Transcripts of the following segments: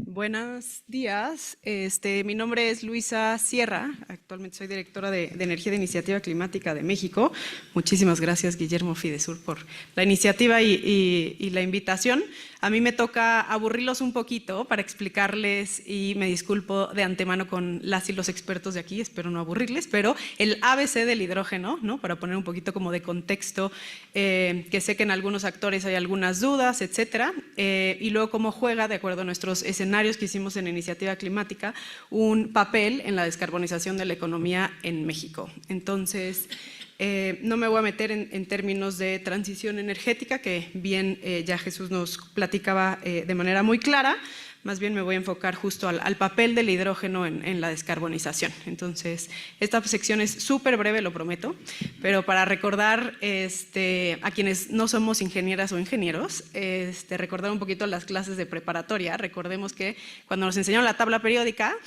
Buenos días. Mi nombre es Luisa Sierra. Actualmente soy directora de Energía de Iniciativa Climática de México. Muchísimas gracias, Guillermo Fidesur, por la iniciativa y la invitación. A mí me toca aburrirlos un poquito para explicarles, y me disculpo de antemano con las y los expertos de aquí, espero no aburrirles, pero el ABC del hidrógeno, ¿no? Para poner un poquito como de contexto, que sé que en algunos actores hay algunas dudas, etcétera, y luego cómo juega, de acuerdo a nuestros escenarios que hicimos en Iniciativa Climática, un papel en la descarbonización de la economía en México. Entonces, no me voy a meter en términos de transición energética, que bien ya Jesús nos platicaba de manera muy clara. Más bien me voy a enfocar justo al papel del hidrógeno en la descarbonización. Entonces, esta sección es súper breve, lo prometo, pero para recordar a quienes no somos ingenieras o ingenieros, recordar un poquito las clases de preparatoria. Recordemos que cuando nos enseñaron la tabla periódica,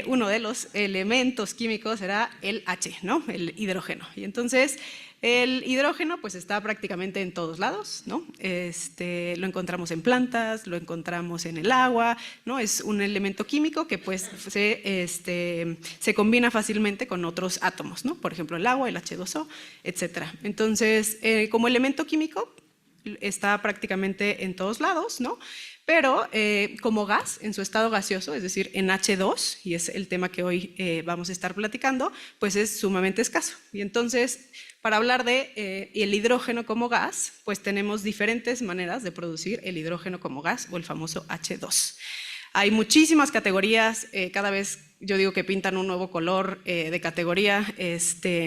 uno de los elementos químicos era el H, ¿no? El hidrógeno. Y entonces, el hidrógeno pues está prácticamente en todos lados, ¿no? Lo encontramos en plantas, lo encontramos en el agua, ¿no? Es un elemento químico que pues se combina fácilmente con otros átomos, ¿no? Por ejemplo, el agua, el H2O, etcétera. Entonces, como elemento químico está prácticamente en todos lados, ¿no? Pero como gas, en su estado gaseoso, es decir, en H2, y es el tema que hoy vamos a estar platicando, pues es sumamente escaso. Y entonces, para hablar de el hidrógeno como gas, pues tenemos diferentes maneras de producir el hidrógeno como gas, o el famoso H2. Hay muchísimas categorías, cada vez yo digo que pintan un nuevo color de categoría,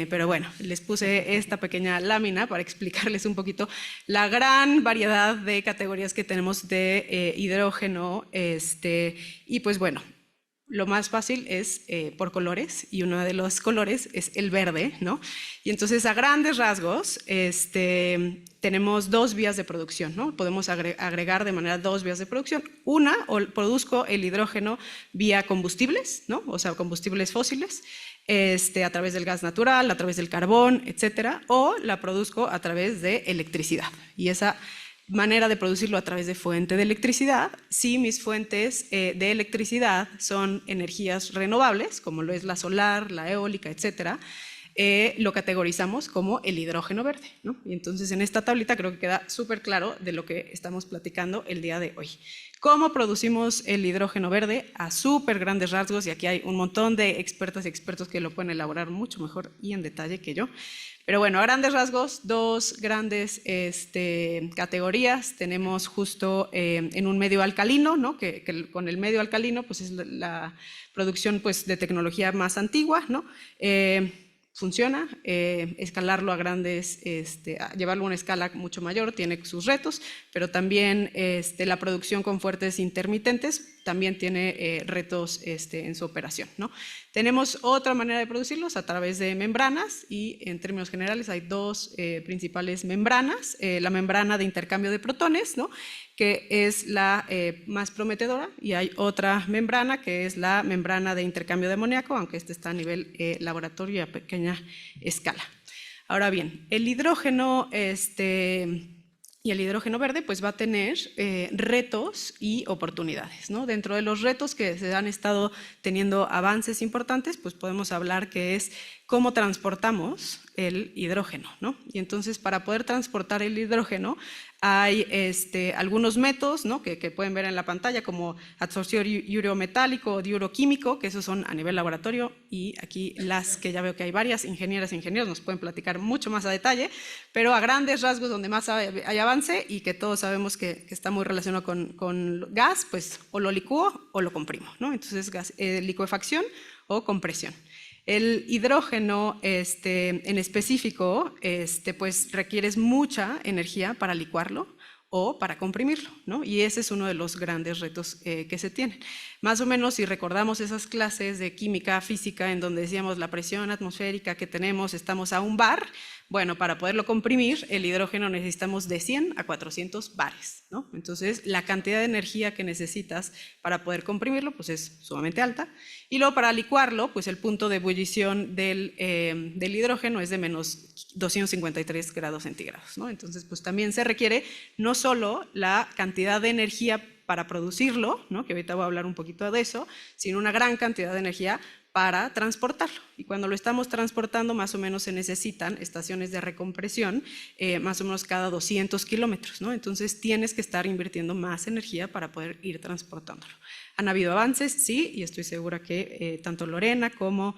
pero bueno, les puse esta pequeña lámina para explicarles un poquito la gran variedad de categorías que tenemos de hidrógeno, y pues bueno, lo más fácil es por colores, y uno de los colores es el verde, ¿no? Y entonces, a grandes rasgos, tenemos dos vías de producción, ¿no? Podemos agregar de manera dos vías de producción. Una, o produzco el hidrógeno vía combustibles, ¿no? O sea, combustibles fósiles, a través del gas natural, a través del carbón, etcétera, o la produzco a través de electricidad. Y esa manera de producirlo a través de fuente de electricidad, si mis fuentes de electricidad son energías renovables, como lo es la solar, la eólica, etcétera, lo categorizamos como el hidrógeno verde, ¿no? Y entonces, en esta tablita creo que queda súper claro de lo que estamos platicando el día de hoy. ¿Cómo producimos el hidrógeno verde? A súper grandes rasgos, y aquí hay un montón de expertas y expertos que lo pueden elaborar mucho mejor y en detalle que yo. Pero bueno, a grandes rasgos, dos grandes categorías. Tenemos justo en un medio alcalino, ¿no? que con el medio alcalino pues es la producción pues, de tecnología más antigua, ¿no? Funciona, escalarlo a grandes, llevarlo a una escala mucho mayor tiene sus retos, pero también la producción con fuertes intermitentes también tiene retos en su operación, ¿no? Tenemos otra manera de producirlos a través de membranas, y en términos generales hay dos principales membranas. La membrana de intercambio de protones, ¿no? Que es la más prometedora, y hay otra membrana que es la membrana de intercambio de amoníaco, aunque este está a nivel laboratorio y a pequeña escala. Ahora bien, el hidrógeno y el hidrógeno verde pues va a tener retos y oportunidades, ¿no? Dentro de los retos que se han estado teniendo avances importantes, pues podemos hablar que es cómo transportamos el hidrógeno, ¿no? Y entonces, para poder transportar el hidrógeno hay algunos métodos, ¿no? que pueden ver en la pantalla, como adsorción ureometálico o diuroquímico, que esos son a nivel laboratorio, y aquí las que ya veo que hay varias ingenieras e ingenieros nos pueden platicar mucho más a detalle, pero a grandes rasgos donde más hay avance y que todos sabemos que está muy relacionado con gas, pues o lo licúo o lo comprimo, ¿no? Entonces, licuefacción o compresión. El hidrógeno en específico pues requieres mucha energía para licuarlo o para comprimirlo, ¿no? Y ese es uno de los grandes retos que se tienen. Más o menos, si recordamos esas clases de química, física, en donde decíamos la presión atmosférica que tenemos, estamos a un bar. Bueno, para poderlo comprimir, el hidrógeno necesitamos de 100 a 400 bares, ¿no? Entonces, la cantidad de energía que necesitas para poder comprimirlo pues es sumamente alta. Y luego, para licuarlo, pues el punto de ebullición del hidrógeno es de menos 253 grados centígrados, ¿no? Entonces, pues también se requiere no solo la cantidad de energía para producirlo, ¿no? Que ahorita voy a hablar un poquito de eso, sino una gran cantidad de energía para transportarlo. Y cuando lo estamos transportando, más o menos se necesitan estaciones de recompresión, más o menos cada 200 kilómetros, ¿no? Entonces tienes que estar invirtiendo más energía para poder ir transportándolo. ¿Han habido avances? Sí, y estoy segura que tanto Lorena como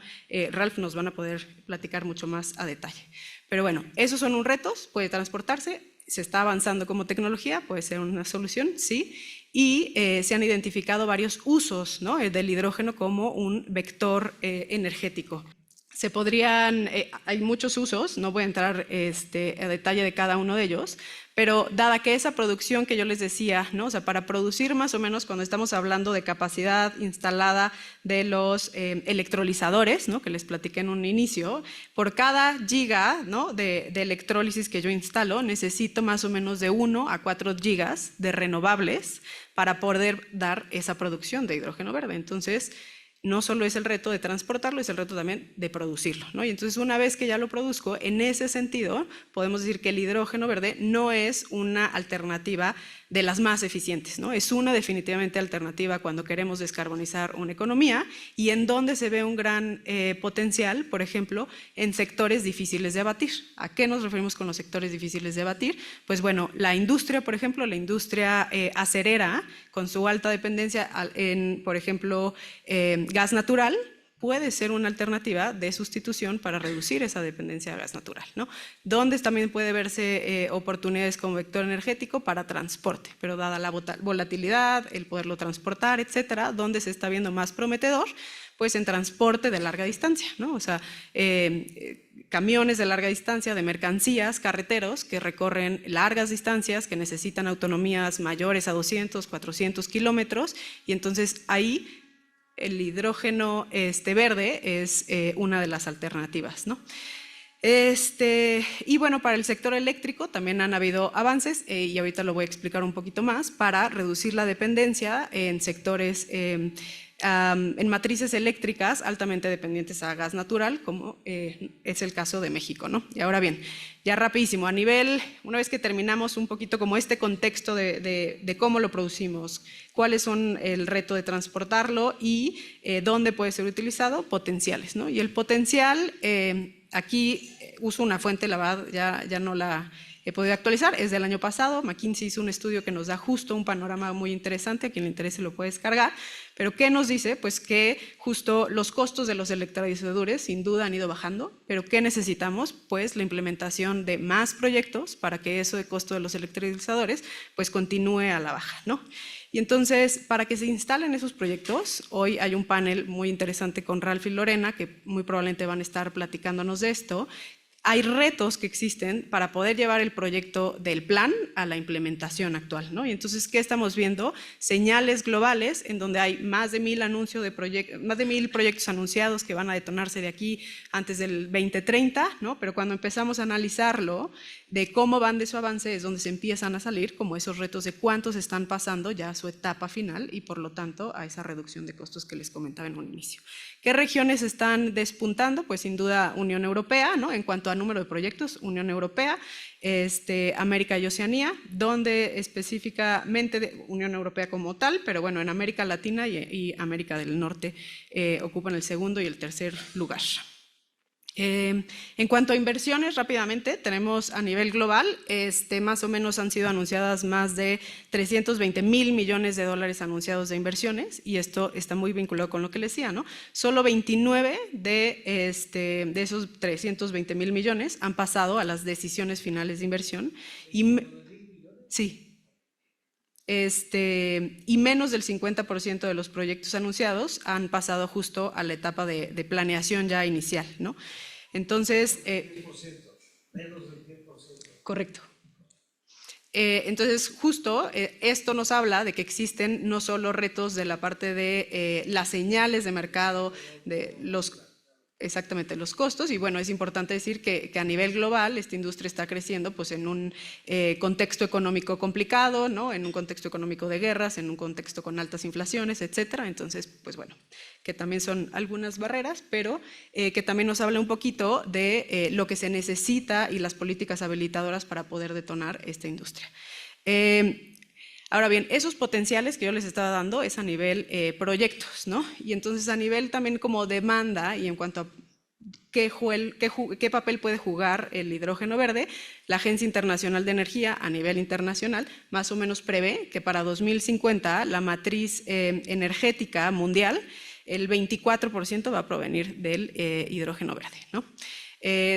Ralph nos van a poder platicar mucho más a detalle. Pero bueno, esos son un retos, puede transportarse, se está avanzando como tecnología, puede ser una solución, sí, y se han identificado varios usos, ¿no? Del hidrógeno como un vector energético. Se podrían, hay muchos usos, no voy a entrar a detalle de cada uno de ellos, pero dada que esa producción que yo les decía, ¿no? O sea, para producir más o menos cuando estamos hablando de capacidad instalada de los electrolizadores, ¿no? Que les platiqué en un inicio, por cada giga, ¿no? de electrólisis que yo instalo, necesito más o menos de 1 a 4 gigas de renovables para poder dar esa producción de hidrógeno verde. Entonces, no solo es el reto de transportarlo, es el reto también de producirlo, ¿no? Y entonces una vez que ya lo produzco, en ese sentido podemos decir que el hidrógeno verde no es una alternativa de las más eficientes, ¿no? Es una definitivamente alternativa cuando queremos descarbonizar una economía y en donde se ve un gran potencial, por ejemplo, en sectores difíciles de abatir. ¿A qué nos referimos con los sectores difíciles de abatir? Pues bueno, la industria, por ejemplo, la industria acerera, con su alta dependencia en, por ejemplo, gas natural, puede ser una alternativa de sustitución para reducir esa dependencia de gas natural, ¿no? Donde también puede verse oportunidades como vector energético para transporte, pero dada la volatilidad, el poderlo transportar, etcétera, donde se está viendo más prometedor, pues en transporte de larga distancia, ¿no? O sea, camiones de larga distancia, de mercancías, carreteros que recorren largas distancias, que necesitan autonomías mayores a 200, 400 kilómetros, y entonces ahí el hidrógeno verde es una de las alternativas, ¿no? Y bueno, para el sector eléctrico también han habido avances y ahorita lo voy a explicar un poquito más para reducir la dependencia en sectores, en matrices eléctricas altamente dependientes a gas natural, como es el caso de México, ¿no? Y ahora bien, ya rapidísimo, a nivel, una vez que terminamos un poquito como este contexto de cómo lo producimos, cuáles son el reto de transportarlo y dónde puede ser utilizado, potenciales, ¿no? Y el potencial, aquí uso una fuente, la verdad ya no la he podido actualizar, es del año pasado. McKinsey hizo un estudio que nos da justo un panorama muy interesante, a quien le interese lo puede descargar, pero ¿qué nos dice? Pues que justo los costos de los electrolizadores sin duda han ido bajando, pero ¿qué necesitamos? Pues la implementación de más proyectos para que eso de costo de los electrolizadores pues continúe a la baja, ¿no? Y entonces, para que se instalen esos proyectos, hoy hay un panel muy interesante con Ralph y Lorena, que muy probablemente van a estar platicándonos de esto. Hay retos que existen para poder llevar el proyecto del plan a la implementación actual, ¿no? Y entonces, ¿qué estamos viendo? Señales globales en donde hay más de 1000 anuncios más de 1000 proyectos anunciados que van a detonarse de aquí antes del 2030, ¿no? Pero cuando empezamos a analizarlo de cómo van de su avance es donde se empiezan a salir como esos retos de cuántos están pasando ya a su etapa final y por lo tanto a esa reducción de costos que les comentaba en un inicio. ¿Qué regiones están despuntando? Pues sin duda Unión Europea, ¿no? En cuanto a número de proyectos, Unión Europea, América y Oceanía, donde específicamente Unión Europea como tal, pero bueno, en América Latina y América del Norte ocupan el segundo y el tercer lugar. En cuanto a inversiones, rápidamente, tenemos a nivel global, más o menos han sido anunciadas más de 320,000 millones de dólares anunciados de inversiones, y esto está muy vinculado con lo que les decía, ¿no? Solo 29 de esos 320,000 millones han pasado a las decisiones finales de inversión, y sí. Y menos del 50% de los proyectos anunciados han pasado justo a la etapa de planeación ya inicial, ¿no? Entonces, menos del 10%. Correcto. Entonces, justo esto nos habla de que existen no solo retos de la parte de las señales de mercado, de exactamente los costos, y bueno, es importante decir que a nivel global esta industria está creciendo pues en un contexto económico complicado, ¿no? En un contexto económico de guerras, en un contexto con altas inflaciones, etcétera. Entonces, pues bueno, que también son algunas barreras, pero que también nos habla un poquito de lo que se necesita y las políticas habilitadoras para poder detonar esta industria. Ahora bien, esos potenciales que yo les estaba dando es a nivel proyectos, ¿no? Y entonces a nivel también como demanda y en cuanto a qué papel puede jugar el hidrógeno verde, la Agencia Internacional de Energía a nivel internacional más o menos prevé que para 2050 la matriz energética mundial, el 24% va a provenir del hidrógeno verde, ¿no?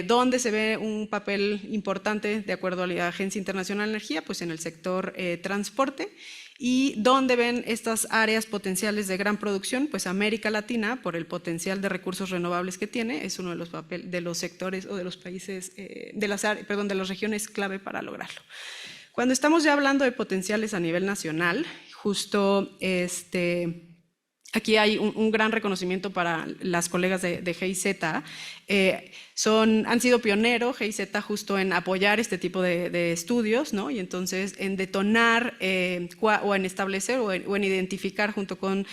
¿Dónde se ve un papel importante de acuerdo a la Agencia Internacional de Energía? Pues en el sector transporte. ¿Y dónde ven estas áreas potenciales de gran producción? Pues América Latina, por el potencial de recursos renovables que tiene, es uno de los sectores o de los países, de las regiones clave para lograrlo. Cuando estamos ya hablando de potenciales a nivel nacional, justo aquí hay un gran reconocimiento para las colegas de GIZ. Han sido pioneros GIZ justo en apoyar este tipo de estudios, ¿no? Y entonces en detonar o en establecer o en identificar junto con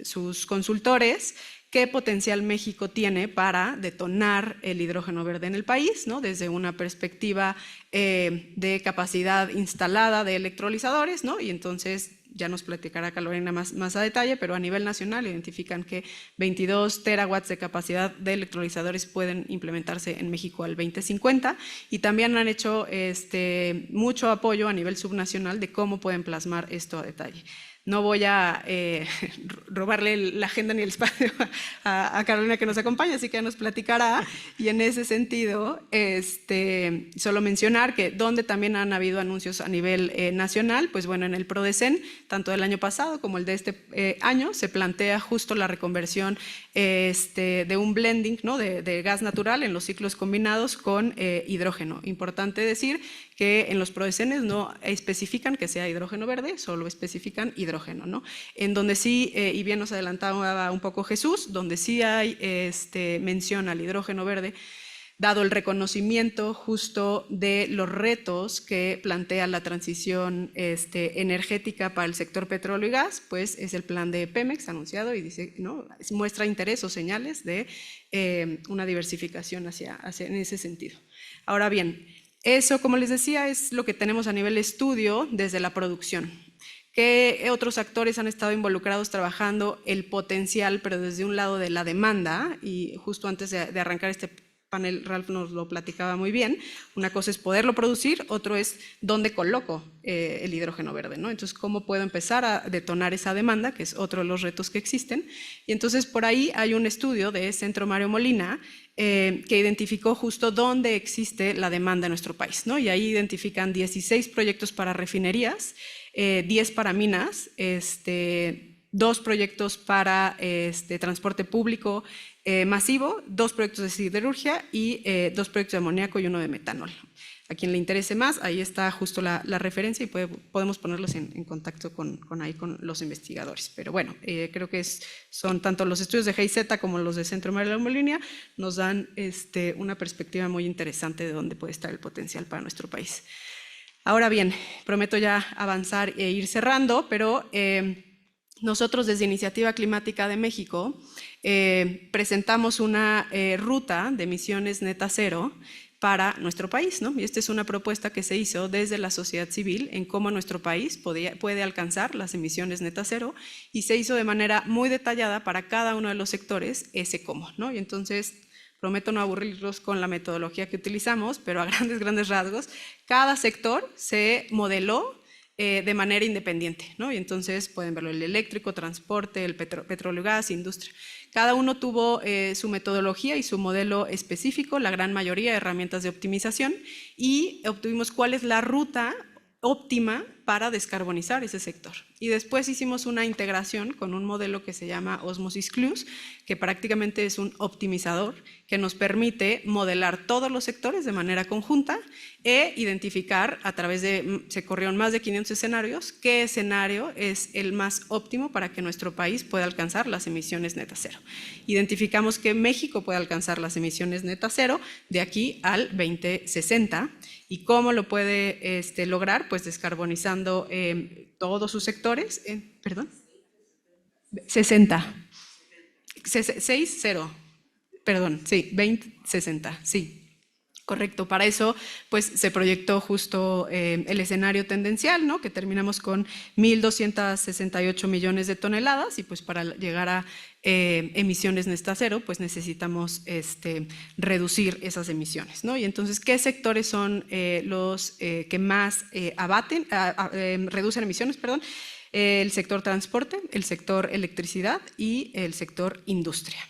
sus consultores qué potencial México tiene para detonar el hidrógeno verde en el país, ¿no? Desde una perspectiva de capacidad instalada de electrolizadores, ¿no? Y entonces ya nos platicará Carolina más a detalle, pero a nivel nacional identifican que 22 terawatts de capacidad de electrolizadores pueden implementarse en México al 2050 y también han hecho mucho apoyo a nivel subnacional de cómo pueden plasmar esto a detalle. No voy a robarle la agenda ni el espacio a Carolina que nos acompaña, así que nos platicará. Y en ese sentido, solo mencionar que donde también han habido anuncios a nivel nacional, pues bueno, en el PRODECEN, tanto del año pasado como el de este año, se plantea justo la reconversión de un blending, ¿no? de gas natural en los ciclos combinados con hidrógeno. Importante decir que en los PRODECENes no especifican que sea hidrógeno verde, solo especifican hidrógeno, ¿no? En donde sí, y bien nos adelantaba un poco Jesús, donde sí hay mención al hidrógeno verde, dado el reconocimiento justo de los retos que plantea la transición energética para el sector petróleo y gas, pues es el plan de Pemex anunciado y dice, ¿no? muestra interés o señales de una diversificación en ese sentido. Ahora bien, eso, como les decía, es lo que tenemos a nivel estudio desde la producción. ¿Qué otros actores han estado involucrados trabajando el potencial, pero desde un lado de la demanda? Y justo antes de arrancar este panel, Ralph nos lo platicaba muy bien. Una cosa es poderlo producir, otro es dónde coloco el hidrógeno verde, ¿no? Entonces, ¿cómo puedo empezar a detonar esa demanda? Que es otro de los retos que existen. Y entonces, por ahí hay un estudio de Centro Mario Molina que identificó justo dónde existe la demanda en nuestro país, ¿no? Y ahí identifican 16 proyectos para refinerías, 10 para minas, 2 proyectos para transporte público masivo, 2 proyectos de siderurgia y 2 proyectos de amoníaco y 1 de metanol. A quien le interese más, ahí está justo la referencia y podemos ponerlos en contacto con los investigadores. Pero bueno, creo que son tanto los estudios de GIZ como los de Centro Mario Molina, nos dan una perspectiva muy interesante de dónde puede estar el potencial para nuestro país. Ahora bien, prometo ya avanzar e ir cerrando, pero nosotros desde Iniciativa Climática de México presentamos una ruta de emisiones neta cero para nuestro país, ¿no? Y esta es una propuesta que se hizo desde la sociedad civil en cómo nuestro país puede alcanzar las emisiones neta cero y se hizo de manera muy detallada para cada uno de los sectores ese cómo, ¿no? Y entonces prometo no aburrirlos con la metodología que utilizamos, pero a grandes rasgos, cada sector se modeló de manera independiente, ¿no? Y entonces pueden verlo el eléctrico, transporte, el petróleo, gas, industria. Cada uno tuvo su metodología y su modelo específico, la gran mayoría de herramientas de optimización, y obtuvimos cuál es la ruta óptima para descarbonizar ese sector. Y después hicimos una integración con un modelo que se llama Osmosis Clues, que prácticamente es un optimizador que nos permite modelar todos los sectores de manera conjunta e identificar se corrieron más de 500 escenarios, qué escenario es el más óptimo para que nuestro país pueda alcanzar las emisiones neta cero. Identificamos que México puede alcanzar las emisiones neta cero de aquí al 2060. ¿Y cómo lo puede lograr? Pues descarbonizando todos sus sectores. ¿Perdón? 60. 60. Perdón, sí, 2060, sí. Correcto, para eso pues se proyectó justo el escenario tendencial, ¿no? Que terminamos con 1.268 millones de toneladas y pues para llegar a emisiones net cero pues necesitamos reducir esas emisiones, ¿no? Y entonces, ¿qué sectores son los que más reducen emisiones? Perdón. El sector transporte, el sector electricidad y el sector industria.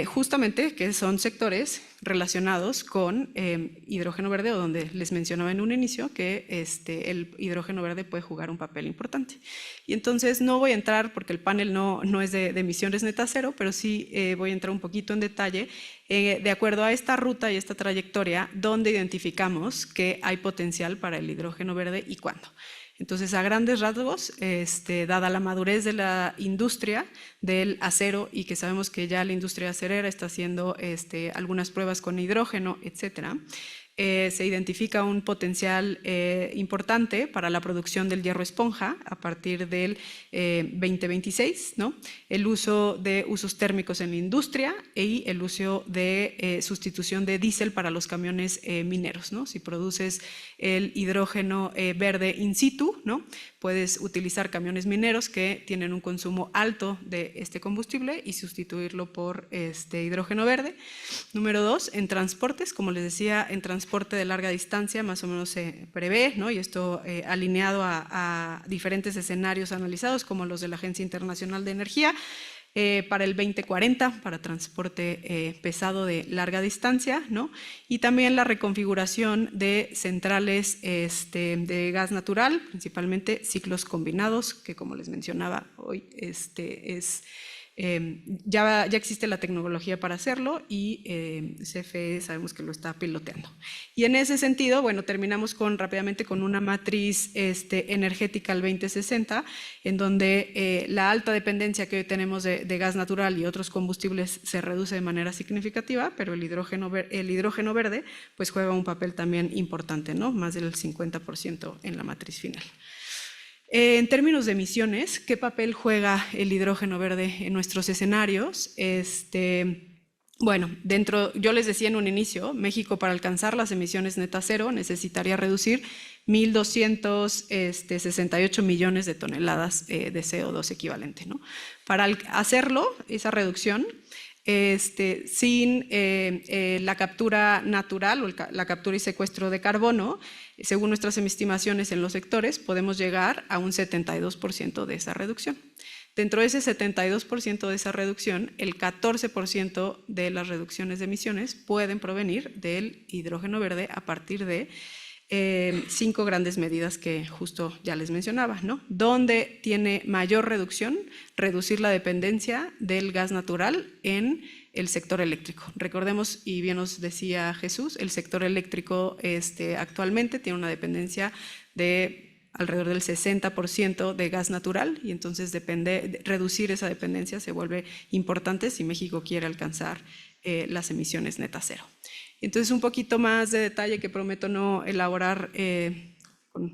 Justamente que son sectores relacionados con hidrógeno verde, o donde les mencionaba en un inicio que el hidrógeno verde puede jugar un papel importante. Y entonces no voy a entrar, porque el panel no es de emisiones net cero, pero sí voy a entrar un poquito en detalle de acuerdo a esta ruta y esta trayectoria, donde identificamos que hay potencial para el hidrógeno verde y cuándo. Entonces, a grandes rasgos, dada la madurez de la industria del acero y que sabemos que ya la industria acerera está haciendo algunas pruebas con hidrógeno, etcétera, se identifica un potencial importante para la producción del hierro esponja a partir del 2026, ¿no? El uso de usos térmicos en la industria y el uso de sustitución de diésel para los camiones mineros, ¿no? Si produces el hidrógeno verde in situ, ¿no? Puedes utilizar camiones mineros que tienen un consumo alto de este combustible y sustituirlo por hidrógeno verde. Número 2, en transportes, como les decía, en transporte de larga distancia más o menos se prevé, ¿no? Y esto alineado a diferentes escenarios analizados como los de la Agencia Internacional de Energía, para el 2040, para transporte pesado de larga distancia, ¿no? Y también la reconfiguración de centrales de gas natural, principalmente ciclos combinados, que como les mencionaba hoy, ya existe la tecnología para hacerlo y CFE sabemos que lo está piloteando. Y en ese sentido, bueno, terminamos rápidamente con una matriz energética al 2060, en donde la alta dependencia que hoy tenemos de gas natural y otros combustibles se reduce de manera significativa, pero el hidrógeno verde pues juega un papel también importante, ¿no? Más del 50% en la matriz final. En términos de emisiones, ¿qué papel juega el hidrógeno verde en nuestros escenarios? Bueno, yo les decía en un inicio, México para alcanzar las emisiones net cero necesitaría reducir 1.268 millones de toneladas de CO2 equivalente, ¿no? Para hacerlo, esa reducción, sin la captura natural o la captura y secuestro de carbono, según nuestras estimaciones en los sectores, podemos llegar a un 72% de esa reducción. Dentro de ese 72% de esa reducción, el 14% de las reducciones de emisiones pueden provenir del hidrógeno verde a partir de 5 grandes medidas que justo ya les mencionaba, ¿no? Donde tiene mayor reducción, reducir la dependencia del gas natural en el sector eléctrico. Recordemos, y bien nos decía Jesús, el sector eléctrico actualmente tiene una dependencia de alrededor del 60% de gas natural y entonces reducir esa dependencia se vuelve importante si México quiere alcanzar las emisiones net cero. Entonces, un poquito más de detalle que prometo no elaborar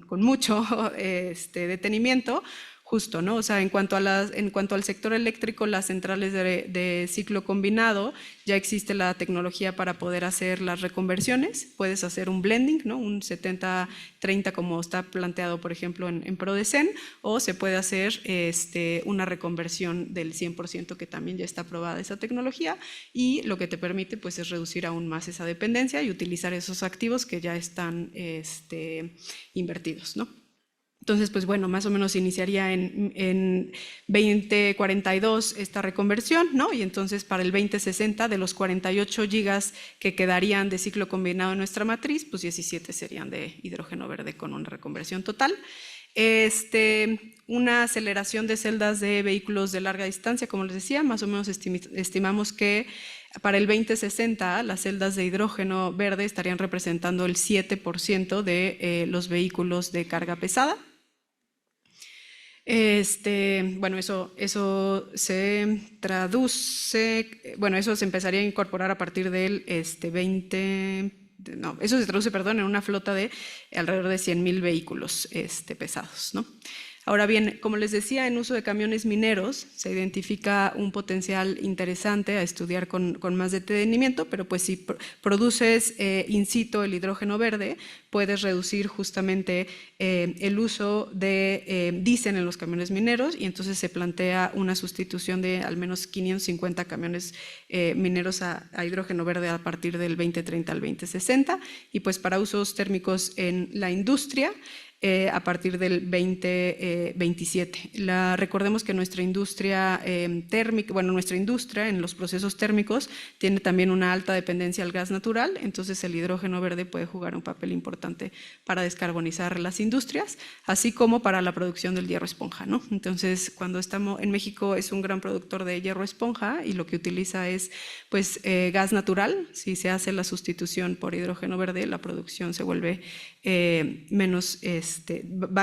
con mucho detenimiento, justo, ¿no? O sea, en cuanto al sector eléctrico, las centrales de ciclo combinado, ya existe la tecnología para poder hacer las reconversiones. Puedes hacer un blending, ¿no? Un 70-30 como está planteado, por ejemplo, en Prodecen, o se puede hacer una reconversión del 100%, que también ya está aprobada esa tecnología, y lo que te permite pues, es reducir aún más esa dependencia y utilizar esos activos que ya están invertidos, ¿no? Entonces, pues bueno, más o menos iniciaría en 2042 esta reconversión, ¿no? Y entonces para el 2060, de los 48 gigas que quedarían de ciclo combinado en nuestra matriz, pues 17 serían de hidrógeno verde con una reconversión total. Una aceleración de celdas de vehículos de larga distancia, como les decía, más o menos estimamos que para el 2060 las celdas de hidrógeno verde estarían representando el 7% de los vehículos de carga pesada. Bueno, eso se traduce, bueno, eso se empezaría a incorporar a partir del eso se traduce, perdón, en una flota de alrededor de 100,000 vehículos pesados, ¿no? Ahora bien, como les decía, en uso de camiones mineros se identifica un potencial interesante a estudiar con más detenimiento, pero pues si produces in situ el hidrógeno verde, puedes reducir justamente el uso de diésel en los camiones mineros, y entonces se plantea una sustitución de al menos 550 camiones mineros a hidrógeno verde a partir del 2030 al 2060, y pues para usos térmicos en la industria a partir del 2027. Recordemos que nuestra industria térmica, nuestra industria en los procesos térmicos tiene también una alta dependencia al gas natural, entonces el hidrógeno verde puede jugar un papel importante para descarbonizar las industrias, así como para la producción del hierro esponja, ¿no? Entonces, cuando estamos en México es un gran productor de hierro esponja y lo que utiliza es pues gas natural. Si se hace la sustitución por hidrógeno verde, la producción se vuelve menos,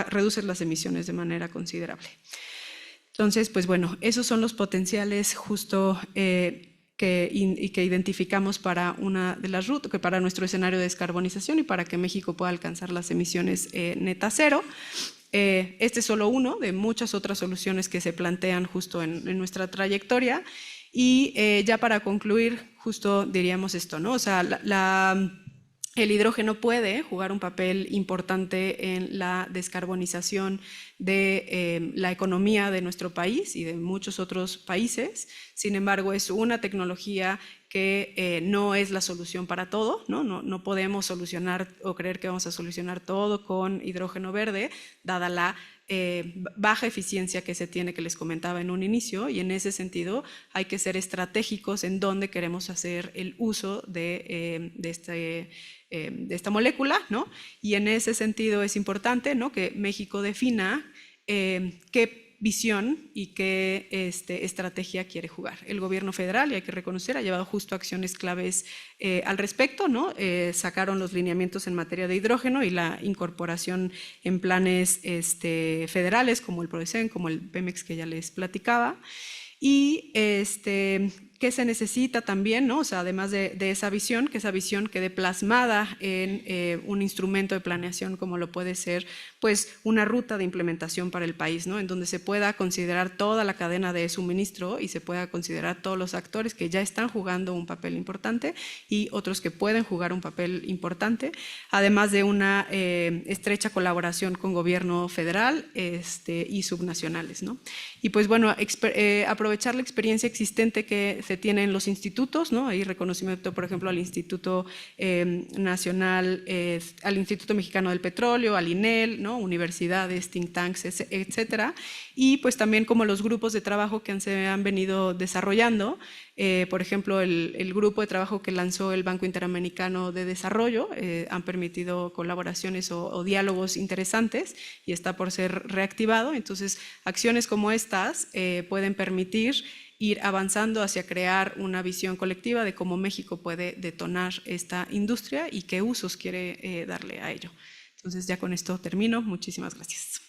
reduce las emisiones de manera considerable. Entonces, pues bueno, esos son los potenciales justo que identificamos para una de las rutas, para nuestro escenario de descarbonización y para que México pueda alcanzar las emisiones neta cero. Este es solo uno de muchas otras soluciones que se plantean justo en nuestra trayectoria. Y ya para concluir, justo diríamos esto, ¿no? O sea, el hidrógeno puede jugar un papel importante en la descarbonización de la economía de nuestro país y de muchos otros países. Sin embargo, es una tecnología que no es la solución para todo, ¿no? No podemos solucionar o creer que vamos a solucionar todo con hidrógeno verde, dada la baja eficiencia que se tiene, que les comentaba en un inicio, y en ese sentido hay que ser estratégicos en dónde queremos hacer el uso de esta molécula, ¿no? Y en ese sentido es importante, ¿no?, que México defina qué visión y qué estrategia quiere jugar. El gobierno federal, y hay que reconocer, ha llevado justo acciones claves al respecto, ¿no? Sacaron los lineamientos en materia de hidrógeno y la incorporación en planes federales como el PRODECEN, como el Pemex que ya les platicaba. Y qué se necesita también, ¿no? O sea, además de esa visión, que esa visión quede plasmada en un instrumento de planeación como lo puede ser pues una ruta de implementación para el país, ¿no? En donde se pueda considerar toda la cadena de suministro y se pueda considerar todos los actores que ya están jugando un papel importante y otros que pueden jugar un papel importante, además de una estrecha colaboración con gobierno federal y subnacionales, ¿no? Y pues bueno, aprovechar la experiencia existente que se tiene en los institutos, ¿no? Hay reconocimiento, por ejemplo, al Instituto Nacional, al Instituto Mexicano del Petróleo, al INEL, ¿no? Universidades, think tanks, etcétera. Y pues también como los grupos de trabajo que se han venido desarrollando, por ejemplo, el grupo de trabajo que lanzó el Banco Interamericano de Desarrollo han permitido colaboraciones o diálogos interesantes y está por ser reactivado. Entonces, acciones como estas pueden permitir ir avanzando hacia crear una visión colectiva de cómo México puede detonar esta industria y qué usos quiere darle a ello. Entonces, ya con esto termino. Muchísimas gracias.